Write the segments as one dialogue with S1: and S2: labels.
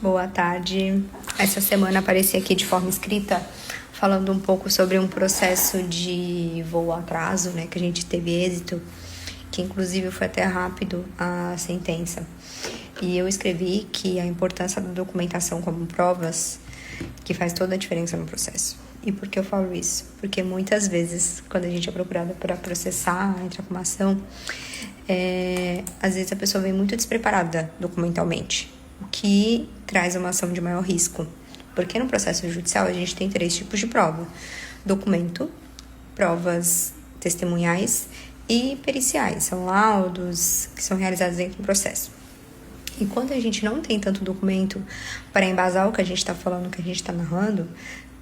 S1: Boa tarde. Essa semana apareci aqui de forma escrita, falando um pouco sobre um processo de voo atraso, que a gente teve êxito, que inclusive foi até rápido a sentença. E eu escrevi que a importância da documentação como provas, que faz toda a diferença no processo. E por que eu falo isso? Porque muitas vezes, quando a gente é procurada para processar, entrar com uma ação, às vezes a pessoa vem muito despreparada documentalmente, o que traz uma ação de maior risco. Porque no processo judicial a gente tem 3 tipos de prova: documento, provas testemunhais e periciais. São laudos que são realizados dentro do processo. E quando a gente não tem tanto documento para embasar o que a gente está falando, o que a gente está narrando,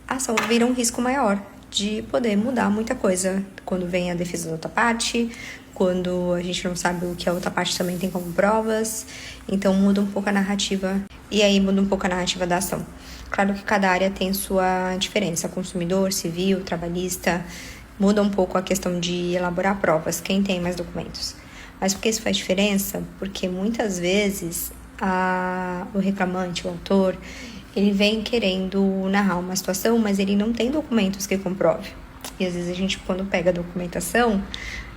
S1: a ação vira um risco maior de poder mudar muita coisa quando vem a defesa da outra parte, quando a gente não sabe o que a outra parte também tem como provas. Então muda um pouco a narrativa, e aí muda um pouco a narrativa da ação. Claro que cada área tem sua diferença: consumidor, civil, trabalhista, muda um pouco a questão de elaborar provas, quem tem mais documentos. Mas por que isso faz diferença? Porque muitas vezes o reclamante, o autor, ele vem querendo narrar uma situação, mas ele não tem documentos que comprove. E às vezes a gente, quando pega a documentação,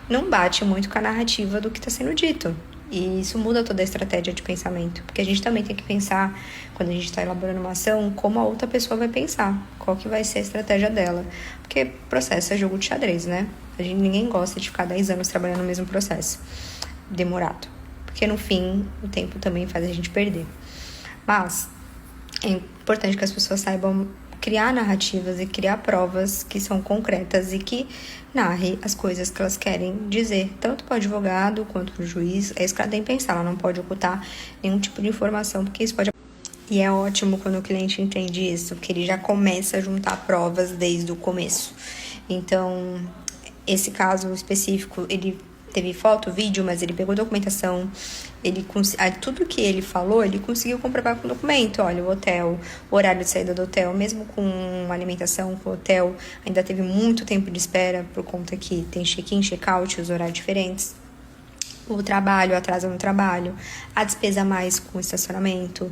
S1: não bate muito com a narrativa do que está sendo dito. E isso muda toda a estratégia de pensamento. Porque a gente também tem que pensar, quando a gente está elaborando uma ação, como a outra pessoa vai pensar, qual que vai ser a estratégia dela. Porque processo é jogo de xadrez, Ninguém gosta de ficar 10 anos trabalhando no mesmo processo demorado. Porque no fim, o tempo também faz a gente perder. Mas é importante que as pessoas saibam criar narrativas e criar provas que são concretas e que narre as coisas que elas querem dizer, tanto para o advogado quanto para o juiz. É isso que ela tem que pensar, ela não pode ocultar nenhum tipo de informação, porque isso pode... E é ótimo quando o cliente entende isso, porque ele já começa a juntar provas desde o começo. Então, esse caso específico, ele teve foto, vídeo, mas ele pegou documentação, tudo que ele falou, ele conseguiu comprovar com o documento. Olha, o hotel, o horário de saída do hotel, mesmo com alimentação, com o hotel, ainda teve muito tempo de espera, por conta que tem check-in, check-out, os horários diferentes. O trabalho, atraso no trabalho, a despesa a mais com o estacionamento,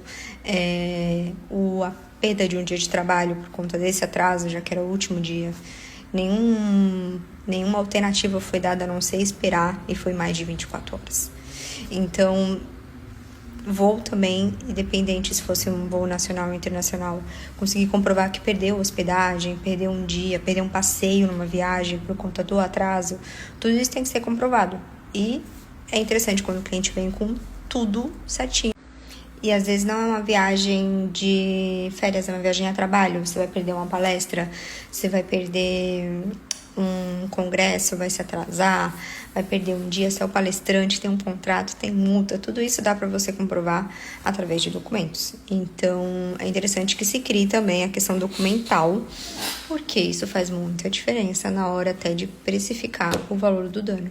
S1: a perda de um dia de trabalho por conta desse atraso, já que era o último dia. Nenhuma alternativa foi dada a não ser esperar, e foi mais de 24 horas. Então, voo também, independente se fosse um voo nacional ou internacional, conseguir comprovar que perdeu hospedagem, perdeu um dia, perdeu um passeio numa viagem por conta do atraso, tudo isso tem que ser comprovado. E é interessante quando o cliente vem com tudo certinho. E às vezes não é uma viagem de férias, é uma viagem a trabalho. Você vai perder uma palestra, você vai perder um congresso, vai se atrasar, vai perder um dia, se é o palestrante, tem um contrato, tem multa, tudo isso dá para você comprovar através de documentos. Então, é interessante que se crie também a questão documental, porque isso faz muita diferença na hora até de precificar o valor do dano.